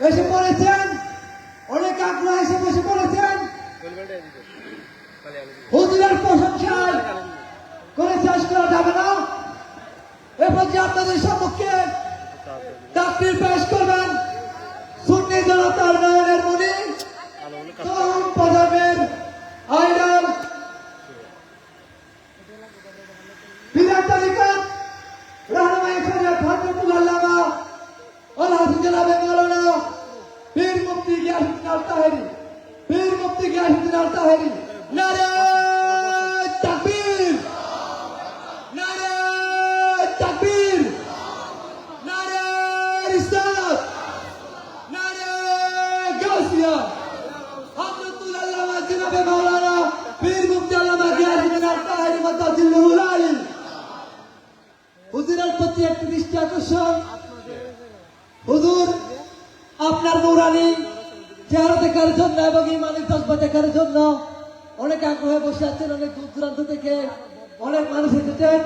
এসে পড়েছেন, অনেক আগ্রহ এসে বসে পড়েছেন। হুজুরের প্রশংসায় করে শেষ করা যাবে না। এরপর যে আপনাদের সম্মুখে তাকবীর পেশ করবেন সুন্নি জনতার নয়নের মণি তরুণ প্রজন্মের আইডল বিরাট তালিকাত রাহনুমাই শরীয়ত হযরতুল আল্লামা আল হাসান জনাবে মাওলানা পীর মুফতি গিয়াসউদ্দিন আল তাহেরি, পীর মুফতি গিয়াসউদ্দিন আল তাহেরি। নারে তাকবীর, নারে তাকবীর, নারে রিসালাত, নারে গাউসিয়া। হযরতুল আল্লামা জনাবে মাওলানা পীর মুফতি আল্লামা গিয়াসউদ্দিন আল তাহেরি মাদাজিল্লাহুল আলী। হুজুরের প্রতি একটি দৃষ্টি আকর্ষণ। হুজুর আপনার নূরানি চেহারা দেখার জন্য এবং ইমানের জজ্বা দেখার জন্য অনেক আগ্রহে বসে আছেন। অনেক দূর দূরান্ত থেকে অনেক মানুষ এসেছেন।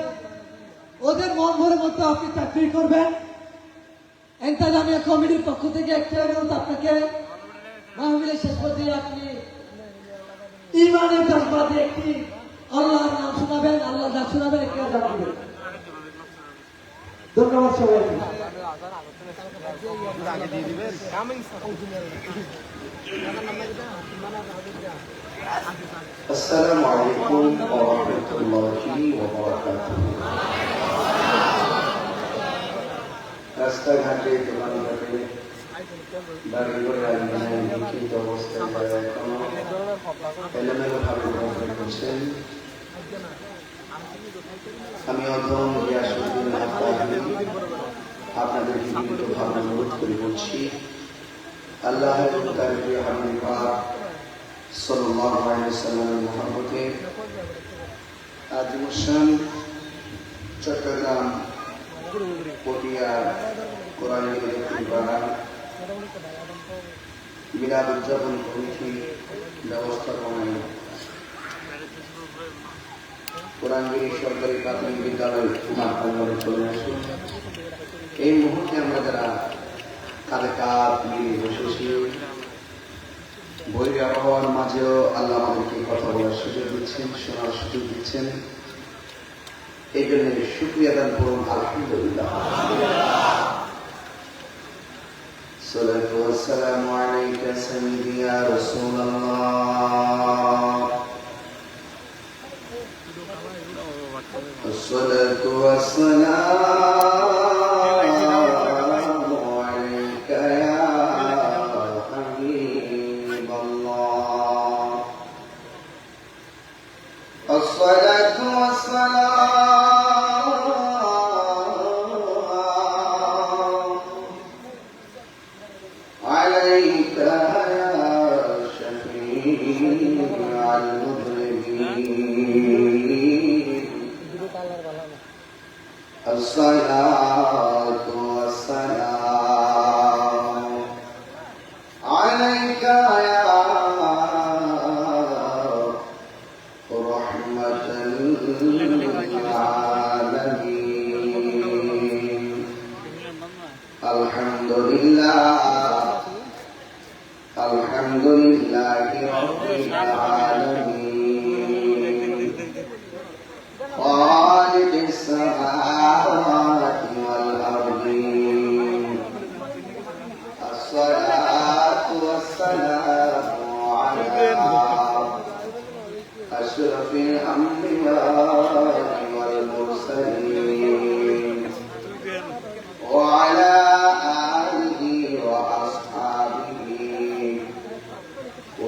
ওদের মন ভরে মতো আপনি তাকবীর করবেন। ইন্তেজামিয়া কমিটির পক্ষ থেকে একটা অনুরোধ আপনাকে, মাহফিলের শেষ পর্যায়ে আপনি ইমানের জজ্বা দিয়ে একটি আল্লাহর নাম শোনাবেন, আল্লাহর ডাক শোনাবেন, একটি আযান দিবেন। ধন্যবাদ সবাইকে। আসসালামু আলাইকুম ওয়া রাহমাতুল্লাহি ওয়া বারাকাতুহু। রাস্তাঘাটে, দোকানঘাটে, বাড়িঘরে লিখিত অবস্থায় যারা এখনো এলোমেলোভাবে ঘোরাফেরা করছেন, আমি অধম গিয়াসউদ্দিন আল তাহেরি আপনাদেরকে বিনীতভাবে অনুরোধ করে বলছি, আল্লাহ এবং তার প্রিয় হাবিব পাক সাল্লাল্লাহু আলাইহি ওয়াসাল্লামের মহব্বতে আজিমুশান চট্টগ্রাম পটিয়া কোরআনের মিলাদ উদযাপন কমিটি ব্যবস্থাপনায় কোরআনগিরি সরকারি প্রাথমিক বিদ্যালয় মাঠে চলে আসুন। এই মুহূর্তে আমরা যারা কাঁধে কাঁধ মিলিয়ে বসেছি, বৈরী আবহাওয়ার মাঝেও আল্লাহ আমাদেরকে কথা বলার সুযোগ দিচ্ছেন, শোনার সুযোগ দিচ্ছেন। এই জন্য শুকরিয়া দান করুন, আলহামদুলিল্লাহ। সালাতু ওয়াসসালামু আলাইকা সাইয়্যিদি ইয়া রাসূলুল্লাহ। الصلاة والسلام عليك يا حبيب الله. الصلاة والسلام عليك يا شفيع المذنبين. الصلاة والسلام عليك يا رحمة للعالمين. الحمد لله، الحمد لله رب العالمين، خالق السماوات والأرضين. الصلاة والسلام على أشرف الأنبياء والمرسلين وعلى آله وأصحابه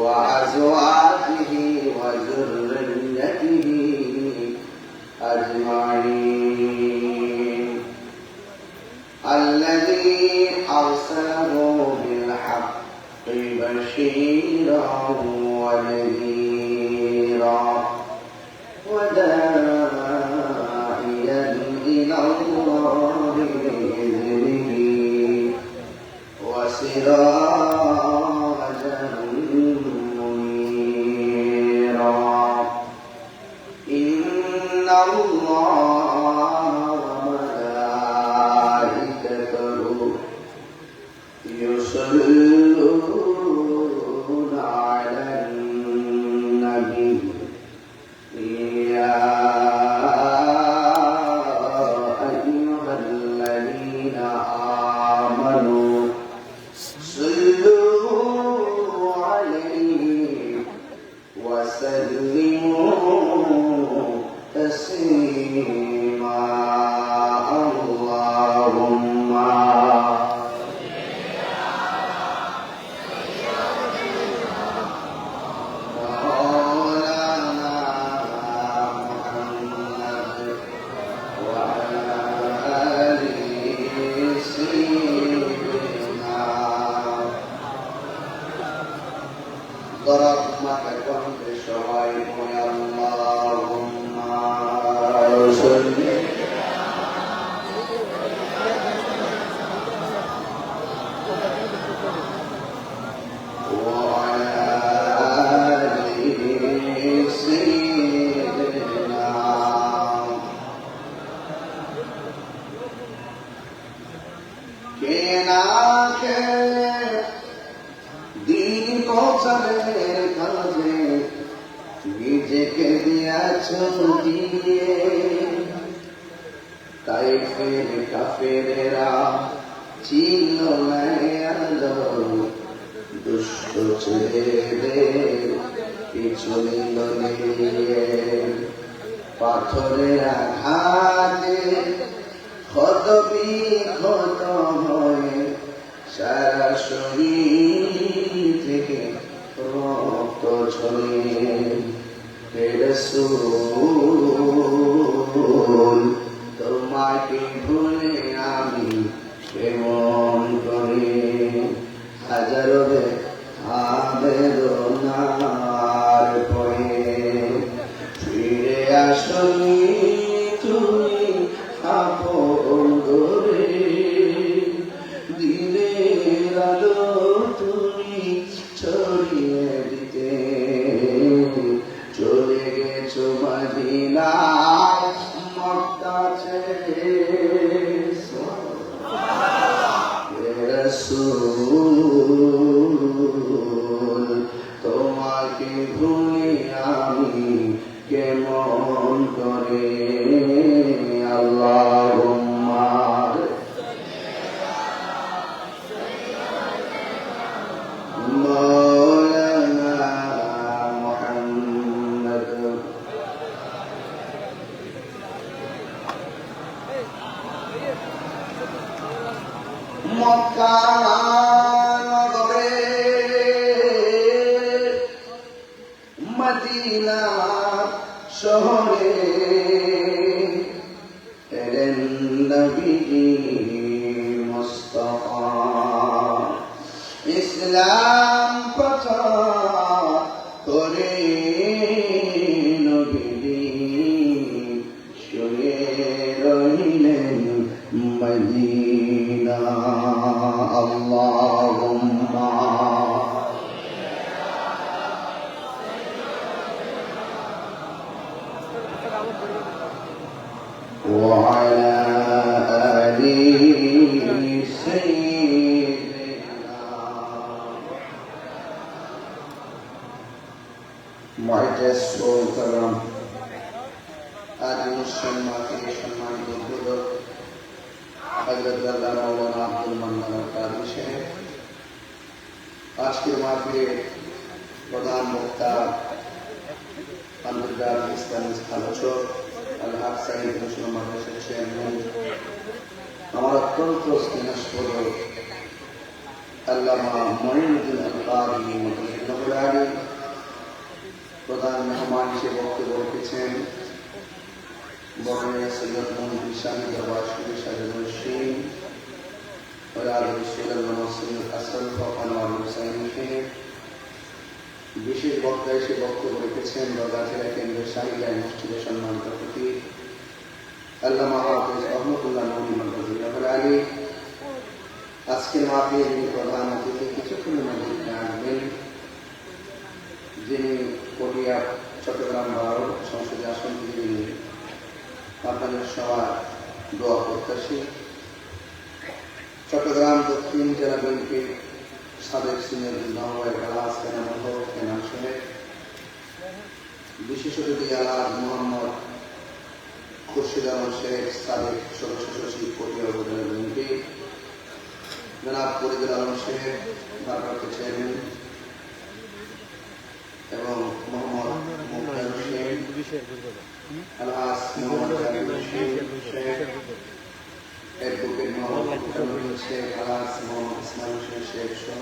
وأزواجه وذريته أجمعين. الذي أرسله بالحق بشيرا ونذيرا وداعيا إلى الله بإذنه وسراجا منيرا. إن الله وملائكته يصلون দরাত মাথা কণ্ঠে সবাই বলে আল্লাহুম্মা সাল্লি নিজেকে দিয়াছ দিয়ে তাই ফের কাফেরেরা চিনল না আলো দুষ্ট ছেলেদের পিছু নিল নিয়ে পাথরের আঘাতে ক্ষত বিক্ষত হয়ে সারা শরীর থেকে রক্ত ঝরিয়ে রাসূল তোমাকে ভুলে আমি কেমন করে হাজারো আবেদনার পরে ফিরে আসনি তুমি আপন করে দিনের আলো তুমি ছড়িয়ে দিতে চলে গেছো মদিনায় মক্কা ছেড়ে রাসূল তোমাকে ভুলে আমি কেমন করে আল্লাহুম্মা মাওলানা মুহাম্মদ মক্কা নগরে মদিনা শহরে এলেন নবীজি মুস্তাফা ইসলাম প্রচার করে নবীজি শুয়ে রহিলেন মদিনা আল্লাহুম্মা وعلى آل سيدنا معجز والكرم আদিম সম্মানিত সম্মানিত উদ্বোধক হযরত আল্লামা মাওলানা আব্দুল মান্নান কারি সাহেব আজকের মাহফিলের প্রধান বক্তা আন্তর্জাতিক ইসলামী আলোচক আল-হক সাইদ মুসলিম মাদ্রাসার চেয়ারম্যান আমার অত্যন্ত স্নেহস্পদ আল্লামা মঈনুদ্দিন আল-কারি মুতাসাদ্দিকুল আলী প্রধান মেহমান হিসেবে বক্তব্য রেখেছেন বরণীয় সৈয়দ মুহাম্মদ শামী দরবার শরীফ সাহেবুল সিং ওয়াল রাসূল মুসলিম আসল আনোয়ার হুসাইন সাহেব বিশেষ বক্তা হিসেবে বক্তব্য রেখেছেন রোজাচেরা কেন্দ্রের শাহিদাই মসজিদের সম্মানিত খতিব আল্লামা হাফেজ রহমতুল্লাহ নবী মাদ্রাসা আলী আজকের মাহফিলে যিনি প্রধান অতিথি কিছুক্ষণের মধ্যে আসবেন যিনি পটিয়া চট্টগ্রাম 12 সংসদীয় আসন থেকে আপনাদের সবার দোয়া প্রত্যাশী চট্টগ্রাম দক্ষিণ জেলা বিএনপির সাবেক সিনিয়র আহ্বায়ক আলহাজ কেনাম সাহেব বিশেষ অতিথি আলহাজ মোহাম্মদ খুরশিদ আলম শেখ সাবেক সদস্য সচিব পটিয়া উপজেলা বিএনপি জনাব ফরিদুল আলম শেখ ভারপ্রাপ্ত চেয়ারম্যান এবং মোহাম্মদ মুক্তার হোসেন আলহাজ মোহাম্মদ শেখ অ্যাডভোকেট মোহাম্মদ শেখ আলহাজ মোহাম্মদ ইসমাইল হোসেন শেখ সহ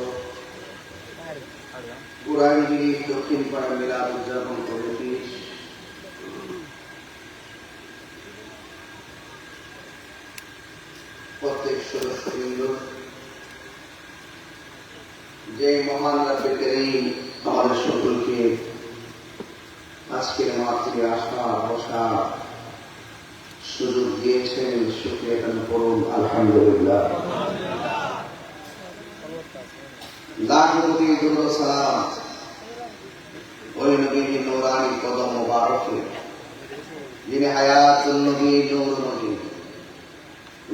পুরানগিরি দক্ষিণ পাড়া মিলাদ উদযাপন কমিটি প্রত্যেক সদস্যবৃন্দ যে মহান রাব্বুল কারীম আমাদের মাত্রে আসা বসা সুযোগ দিয়েছেন, শুকরিয়া কেন করুন আলহামদুলিল্লাহ। লাখ কোটি দুরূদ সালাম ওই নবীর নূরানি কদম মোবারকে, যিনি হায়াতুন নবী, নূর নবী,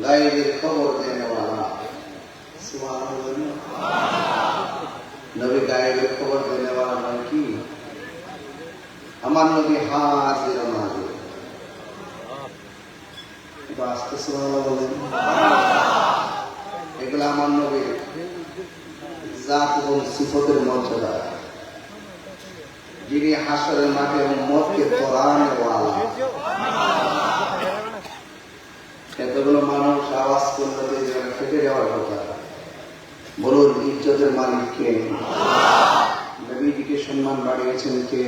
গায়বের খবর দেনে ওয়ালা। সুবহানাল্লাহ। নবী গায়বের খবর দেনে ওয়ালা মানে কি? আমার নবী হাজির নাজির। আস্তে সুবহানাল্লাহ বলেন। এগুলো আমার নবীর জাত এবং সিফতের মর্যাদা, যিনি হাসরের মাঠে উম্মতকে তোরানে ওয়ালা। এতগুলো মানুষ আওয়াজ করলে ফেটে যাওয়ার কথা। বলুন ইজ্জতের মালিক কে? নবীজিকে সম্মান বাড়িয়েছেন কে?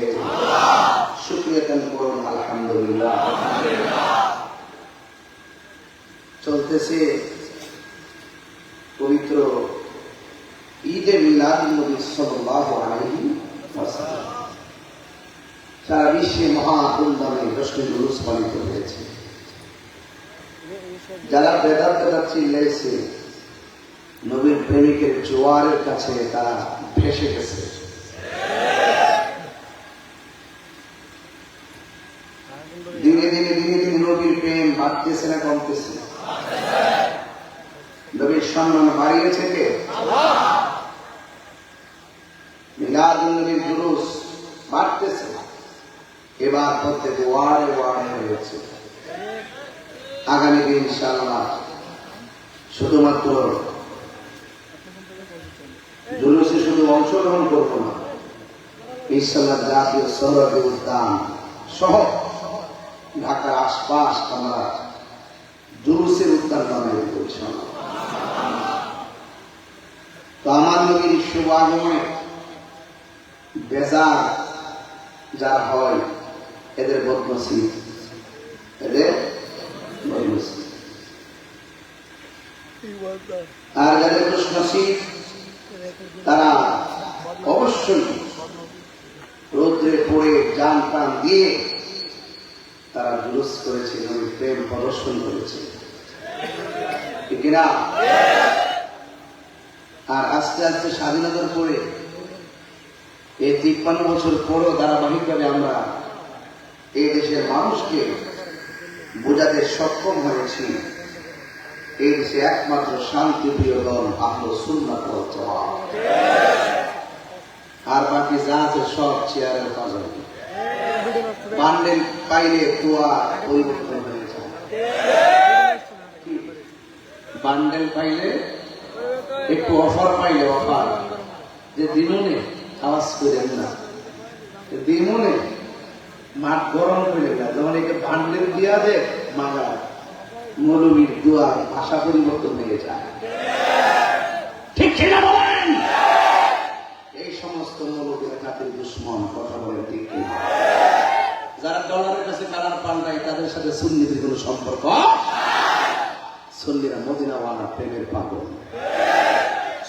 শুকরিয়া কেন করুন আলহামদুলিল্লাহ। চলতেছে পবিত্র ঈদে মিলাদুন নবী সাল্লাল্লাহু আলাইহি ওয়াসাল্লাম। সারা বিশ্বে মহা ধুমধামে জশ্নে জুলুস পালিত হয়েছে। যারা বেদাত চিল্লাইছে, নবীর প্রেমিকের জোয়ারের কাছে তারা ভেসে গেছে। দিনে দিনে দিনে দিনে নবীর প্রেম বাড়তেছে না কমতেছে? নবীর সম্মান বাড়িয়েছে কে? মিলাদুন নবীর জুলুস বাড়তেছে। এবার প্রত্যেক ওয়ার্ডে ওয়ার্ডে হয়েছে। আগামী দিন ইনশাআল্লাহ শুধুমাত্র জুলুসে শুধু অংশগ্রহণ করবো না, ইনশাআল্লাহ জাতীয় শহরে উদ্যান সহ ঢাকার আশপাশ আমরা জুলুসের উদ্যান বানাই করছি। তো আমার নবীর শুভ আগমনে বেজার যারা হয় এদের বদনসিব, এদের বদনসিব। আর যাদের খুশনসিব তারা অবশ্যই রৌদ্রে পড়ে জান প্রাণ দিয়ে তারা জুলুস করেছে, নবীর প্রেম প্রদর্শন করেছে, ঠিক না? আর আস্তে আস্তে স্বাধীনতার পরে এই 53 বছর পরেও ধারাবাহিকভাবে আমরা এই দেশের মানুষকে বোঝাতে সক্ষম হয়েছি এই দেশে একমাত্র শান্তিপ্রিয় দল আহলে সুন্নাত ওয়াল জামাত। আর বাকি যা আছে সব চেয়ারের পাজল। বান্ডেল পাইলে দোয়া পরিবর্তন হয়ে যায়। বান্ডেল পাইলে একটু অফার পাইলে অফার যে দিননে আওয়াজ করেন না, দিননে মাঠ গরম করে না, যখন একে বান্ডেল দিয়া দে মাগা মৌলবীর দোয়া ভাষা পরিবর্তন হয়ে যায়। ঠিক কিনা বলেন? এই সমস্ত মৌলবীরা জাতির দুশ্মন, কথা বলেন ঠিক কিনা? যারা ডলারের কাছে কালার পাল্টায় তাদের সাথে সুন্নিদের কোন সম্পর্ক। সুন্নিরা মদিনাওয়ালা প্রেমের পাগল,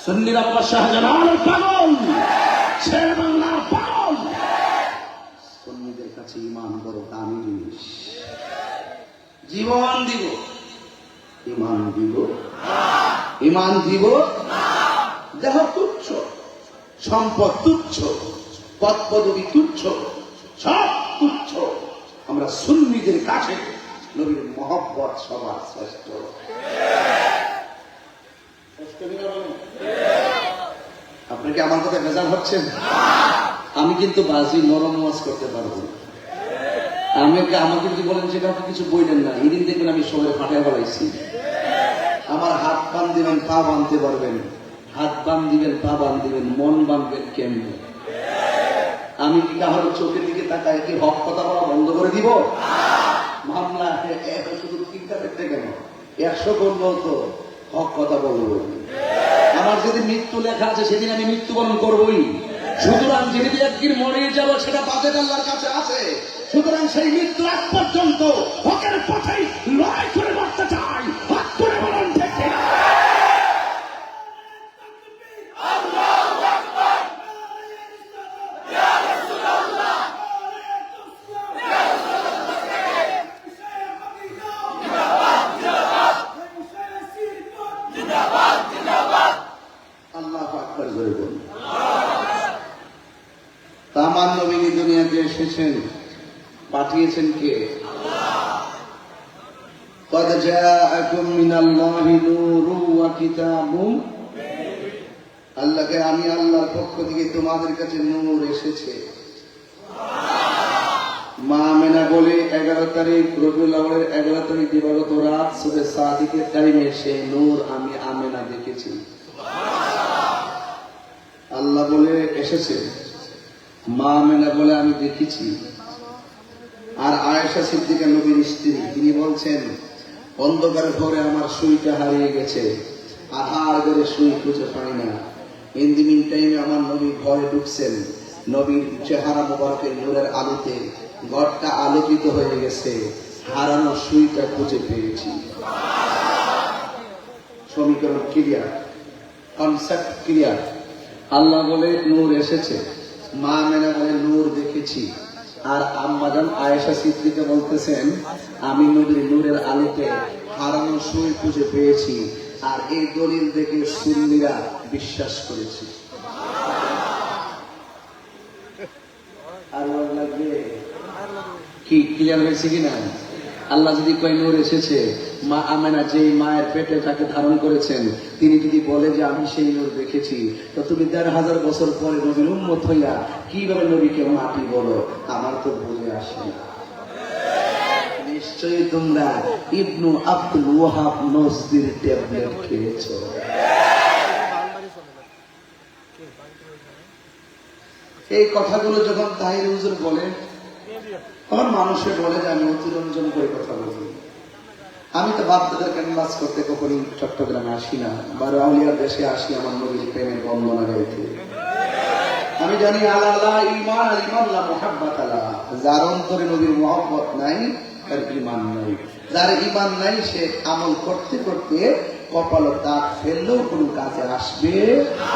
সুন্নিরা বাবা শাহজালালের পাগল, শের বাংলার পাগল। সুন্নিদের কাছে ঈমান বড় দামি জিনিস। জীবন দিব, ঈমান দিব, ঈমান দিব। দেহ তুচ্ছ, সম্পদ তুচ্ছ, পদ পদবী তুচ্ছ, সব তুচ্ছ। আমরা সুন্নিদের কাছে নবীর মহব্বত সবার শ্রেষ্ঠ। আপনি কি আমার কথা বেজার হচ্ছেন? আমি কিন্তু বাজি নরম ওয়াজ করতে পারবো। আমাকে যদি বলেন সেটা আপনি কিছু বললেন না, এদিন দেখবেন আমি সবাই ফাটায় বলাইছি। আমার হাত বান দিবেন, পা বানতে পারবেন, হাত বান দিবেন, পা বান দিবেন, মন বানবেন কেমনে? আমি কি কারোর চোখের দিকে তাকায় কি হক কথা বলা বন্ধ করে দিব? মামলা শুধু চিন্তা করতে কেন, 100 করলেও তো হক কথা বলবো। আমার যেদিন মৃত্যু লেখা আছে সেদিন আমি মৃত্যুবরণ করবোই। সুতরাং যেদিন একদিন মরে যাব সেটা বাজেট আল্লাহর কাছে আছে। সুতরাং সেই মৃত্যু আগ পর্যন্ত হকের পথেই লড়াই করে মরতে চাই। হক করে বলুন ঠিক কিনা? করে বলুন। আমার নবী দুনিয়াতে এসেছেন, পাঠিয়েছেন কে? قد جاءكم من الله نور وكتاب আল্লাহকে আমি আল্লাহর পক্ষ থেকে তোমাদের কাছে নূর এসেছে। মা আমেনা বলে 11 তারিখ রবিউল আউয়ালের 11 তারিখ দিবাগত রাত সুবে সাদিকের টাইমে সেই নূর আমি আমেনা দেখেছি। আল্লাহ বলে এসেছে, মা আমেনা বলে আমি দেখেছি। আর আয়েশা সিদ্দিকা নবীর স্ত্রী, তিনি বলছেন অন্ধকার ঘরে আমার সুইটা হারিয়ে গেছে, আধার করে সুই খুঁজে পাই না। ইন দি মিন টাইমে আমার নবী ঘরে ঢুকছেন, নবীর চেহারা মোবারকের নূরের আলোতে ঘরটা আলোকিত হয়ে গেছে, হারানো সুইটা খুঁজে পেয়েছি। সমীকরণ ক্লিয়ার, কনসেপ্ট ক্লিয়ার। আল্লাহ বলে নূর এসেছে, মা মেনা বলে নূর দেখেছি। আর আম্মাজান আয়েশা সিদ্দিকা বলতেছেন আমি নবীর নূরের আলোতে হারানো সুই খুঁজে পেয়েছি। আর এই দলিল দেখে সুন্নিরা বিশ্বাস করেছে। আর লাগবে কি ক্লিয়ার হয়েছে কিনা? আল্লাহ যদি কয় নূর এসেছে, মা আমেনা যে মায়ের পেটে তাকে ধারণ করেছেন, তিনি যদি বলে যে আমি সেই নূর দেখেছি, তো তুমি 1500 বছর পরে নবীর উম্মত হইয়া কিভাবে নবীকে মাটি বলো? আমার তো বুঝে আসে না। নিশ্চয়ই তোমরা ইবনু আব্দুল ওয়াহাব নজদির ট্যাবলেট খেয়েছো। এই কথাগুলো যখন তাহির হুজুর বলে, তখন মানুষে বলে যে আমি অতিরঞ্জন করে কথা বলি। আমি তো বাপদাদার ক্যানভাস করতে কখনই চট্টগ্রামে আসি না, বা রাউলিয়ার দেশে আসি আমার নবীর প্রেমের বন্দনা গাইতে। আমি জানি আল্লাহ ঈমান আল ঈমান লা মুহাব্বাত আলা, যার অন্তরে নবীর মুহাব্বত নাই তার ঈমান নাই। যার ঈমান নাই সে আমল করতে করতে কপালে দাগ ফেললেও কোনো কাজে আসবে না।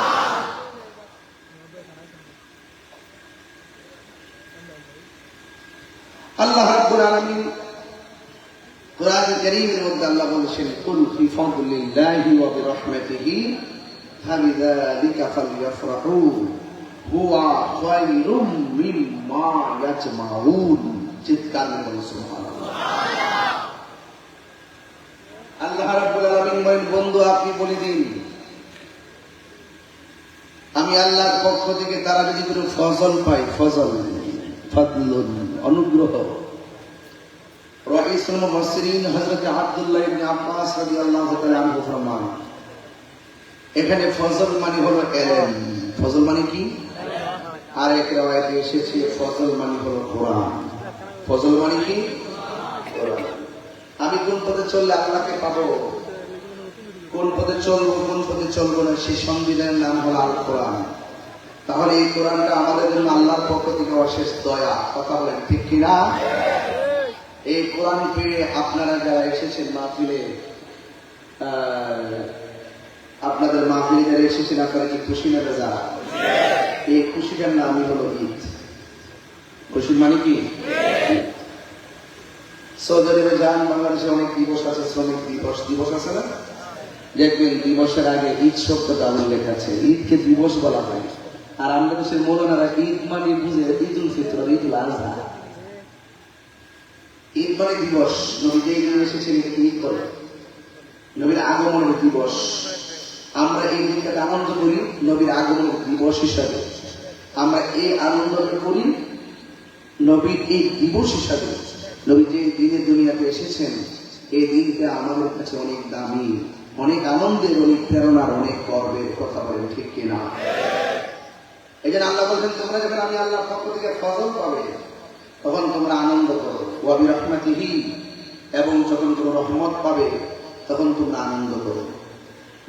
আল্লাহ রাব্বুল আলামিন কোরআন কারীমের মধ্যে আল্লাহ বলেছেন কুল ফি ফাদলিল্লাহি ওয়া বিরহমাতিহি ফাবিযালিকা ফালইফরাহু হুয়া খায়রুম মিম্মা ইয়াজমাউন। চিৎকার করে সুবহানাল্লাহ। আল্লাহ রাব্বুল আলামিন বলেন, বন্ধু আপনি বলে দিন আমি আল্লাহর পক্ষ থেকে তারা যদি কোনো ফজল পায়, ফজল ফাদলুন অনুগ্রহ। রাইসুল মুফাসসিরিন হযরত আব্দুল্লাহ ইবনে আব্বাস রাদিয়াল্লাহু তাআলা আনহু ফরমান, এখানে ফজল মানে হলো ইলম। ফজল মানে কি? আর এক riwayate এসেছে ফজল মানে হলো কোরআন। ফজল মানে কি? কোরআন। আমি কোন পথে চললে আল্লাহকে পাবো, কোন পথে চলবো, কোন পথে চলবো না, সেই সংবিধানের নাম হলো আল কোরআন। তাহলে এই কোরআনটা আমাদের জন্য আল্লাহর পক্ষ থেকে অশেষ দয়া। কথা বলেন ঠিক কিনা? এই কোরআন পেয়ে আপনারা যারা এসেছেন মাহফিলে, আপনাদের মাহফিলে যারা এসেছেন, আপনারা কি খুশি না বেজা? এই খুশিটার নামই হলো ঈদ। খুশি মানে কি? সৌদি আরবে যান, বাংলাদেশে অনেক দিবস আছে, শ্রমিক দিবস দিবস আছে না? দেখবেন দিবসের আগে ঈদ শব্দটা উল্লেখ আছে, ঈদকে দিবস বলা হয়। আর আমরা দেশের মৌলানারা ঈদ মানে বুঝে ঈদুল ফিতর, ঈদুল আজহা। ঈদ মানে দিবস, নবী যে দিন এসেছেন এটাকে ঈদ করে, নবীর আগমনের দিবস। আমরা এই দিনটাকে আনন্দ করি নবীর আগমনের দিবস হিসাবে। আমরা এই আনন্দ করি নবীর এই দিবস হিসাবে। নবী যে দিনে দুনিয়াতে এসেছেন, এই দিনটা আমাদের কাছে অনেক দামি, অনেক আনন্দের, অনেক প্রেরণার, অনেক গর্বের। কথা বলেন ঠিক কিনা? এই জন্য আল্লাহ বলছেন তোমরা যখন আমি আল্লাহর পক্ষ থেকে ফজল পাবে তখন তোমরা আনন্দ করো। ওয়া বিরহমাতিহি, এবং যখন তোমরা রহমত পাবে তখন তোমরা আনন্দ করো।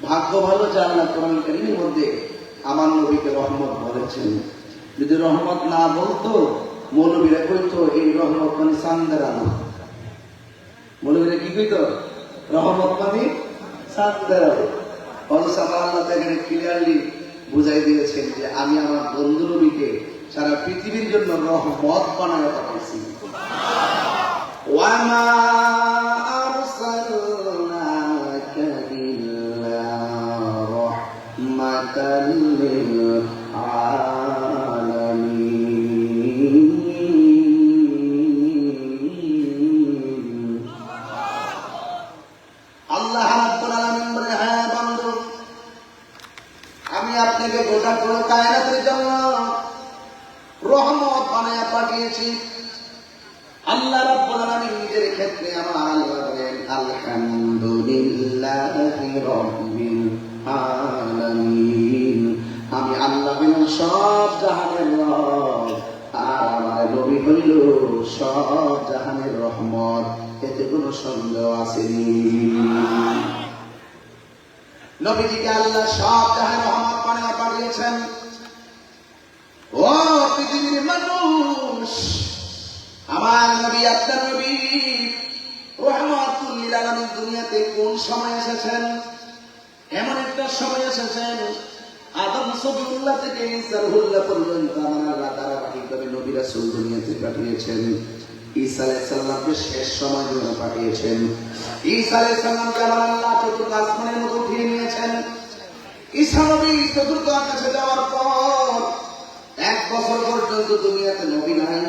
ভাগ্য ভালো যে আল্লাহ কোরআন কারীমের মধ্যে আমার নবীকে রহমত বলেছেন। যদি রহমত না বলতো, মৌলবীরা কইতো এই রহমত মানে চাঁদের আলো। মৌলবীরা কি কইতো? রহমত মানে চাঁদের আলো। অথচ আমার আল্লাহ এখানে ক্লিয়ারলি বুঝাই দিয়েছেন যে আমি আমার বন্ধু নবীকে সারা পৃথিবীর জন্য রহমত বানায় পাঠাইছি। ওয়ামা আরসালনাকা ইল্লা রাহমাতাল লিল আলামিন। আল্লাহ রাব্বুল আলামিন বলে, হ্যাঁ বান্দা, আমি আপনাকে গোটা পুরো কায়নাতের জন্য রহমত বানায়া পাঠিয়েছি। আল্লাহ রাব্বুল আলামিন নিজের ক্ষেত্রে আমার আল্লাহ বলেন, আলহামদুলিল্লাহি রাব্বিল আলামিন। আমি আল্লাহ হইলাম সব জাহানের রব, আর আমার নবী হইল সব জাহানের রহমত। এতে কোনো সন্দেহ আসেনি। নবীজিকে আল্লাহ সব জাহানের রহমত বানায়া পাঠিয়েছেন। ও পৃথিবীর মানুষ, আমার নবী, আপনার নবী রাহমাতুল লিল আলামিন দুনিয়াতে কোন সময় এসেছেন? এমন একটা সময় এসেছেন, আদম সবিউল্লাহ থেকে ঈসা রুহুল্লাহ পর্যন্ত আমার আল্লাহ ধারাবাহিকভাবে নবী রাসূল দুনিয়াতে পাঠিয়েছেন। ঈসা আলাইহিস সালামকে শেষ সময় জন্য পাঠিয়েছেন। ঈসা আলাইহিস সালামকে আমার আল্লাহ চতুর্থ আসমানের মধ্যে উঠিয়ে নিয়েছেন। ঈসা নবী চতুর্থ আকাশে যাওয়ার পর 1 বছর পর্যন্ত দুনিয়াতে নবী নাই,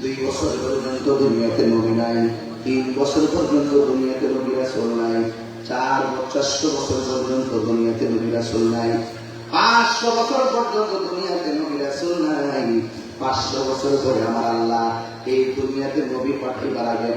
2 বছর পর্যন্ত দুনিয়াতে নবী নাই, 3 বছর পর্যন্ত দুনিয়াতে নবী রাসূল নাই, 400 বছর পর্যন্ত দুনিয়াতে নবী রাসূল নাই, 500 বছর পর্যন্ত দুনিয়াতে নবী রাসূল নাই। 500 বছর পরে আমার আল্লাহ এই দুনিয়াতে নবী পাঠিয়ে আগে